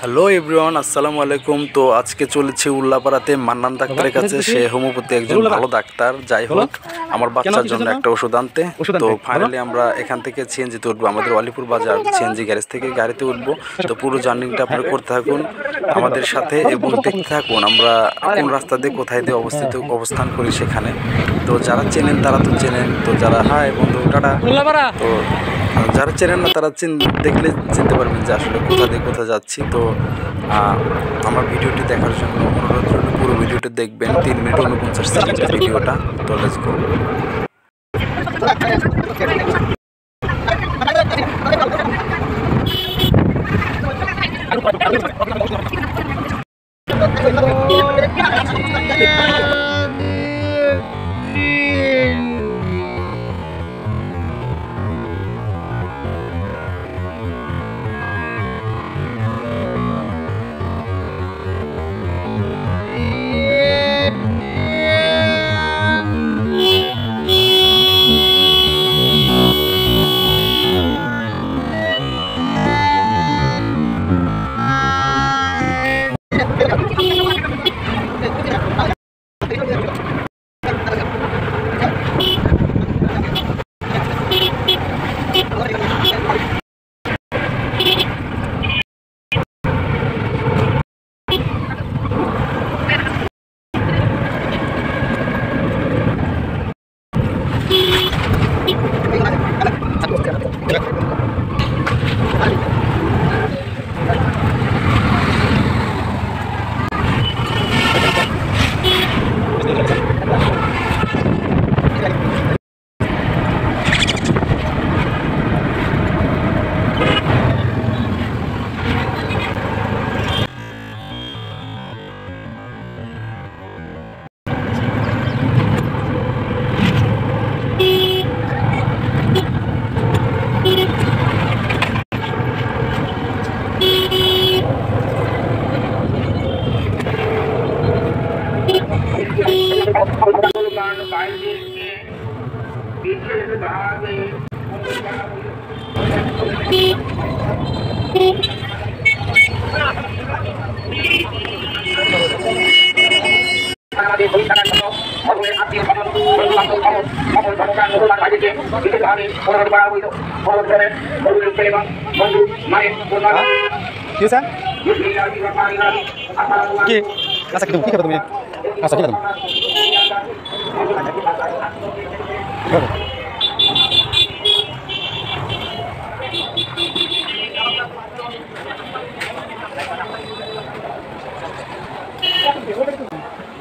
Hello everyone, আসসালামু আলাইকুম। তো আজকে চলেছি উল্লাপাড়াতে মান্নান ডাক্তারের কাছে। সে হোমিওপ্যাথি একজন ভালো ডাক্তার। যাই হোক, আমার বাচ্চার জন্য একটা ওষুধ আনতে। তো ফাইনালি আমরা এখান থেকে সিএনজিতে উঠবো, আমাদের অলিপুর বাজার সিএনজি গ্যারেজ থেকে গাড়িতে উঠবো। তো পুরো জার্নিটা আপনারা করতে থাকুন আমাদের সাথে এবং দেখতে থাকুন আমরা কোন রাস্তা দিয়ে কোথায় দিয়ে অবস্থান করি সেখানে। তো যারা চেনেন তারা তো চেনেন, তো যারা হাই বন্ধু টাটা, তো যারা চেনেন না তারা দেখলে চিনতে পারবেন যে আসলে কোথা দিয়ে কোথায় যাচ্ছি। তো আমার ভিডিওটি দেখার জন্য অনুরোধ রইল, পুরো ভিডিওটি দেখবেন, 3 মিনিট 49 সেকেন্ডের ভিডিওটা। তো লেটস গো।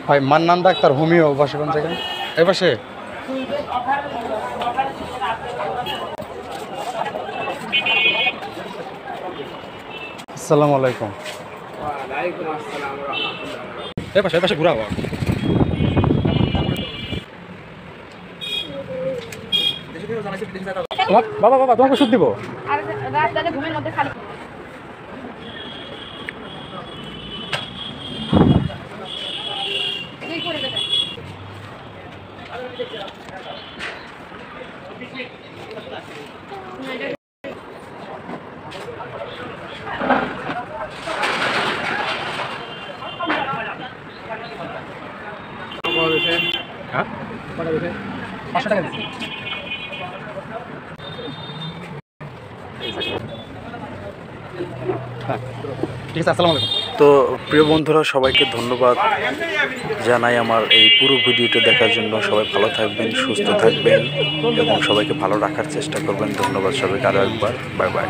ভাই মান্নান ডাক্তার হোমিও বসে কোন জায়গায়? এই পাশে। আসসালামু আলাইকুম। এই পাশে ঘুরাবো। বাবা তোমাকে ওষুধ দিব। হ্যাঁ 500 টাকা দিচ্ছি। হ্যাঁ ঠিক আছে, আসসালামু আলাইকুম। তো প্রিয় বন্ধুরা, সবাইকে ধন্যবাদ জানাই আমার এই পুরো ভিডিওটা দেখার জন্য। সবাই ভালো থাকবেন, সুস্থ থাকবেন এবং সবাইকে ভালো রাখার চেষ্টা করবেন। ধন্যবাদ সবাইকে আরও একবার। Bye bye.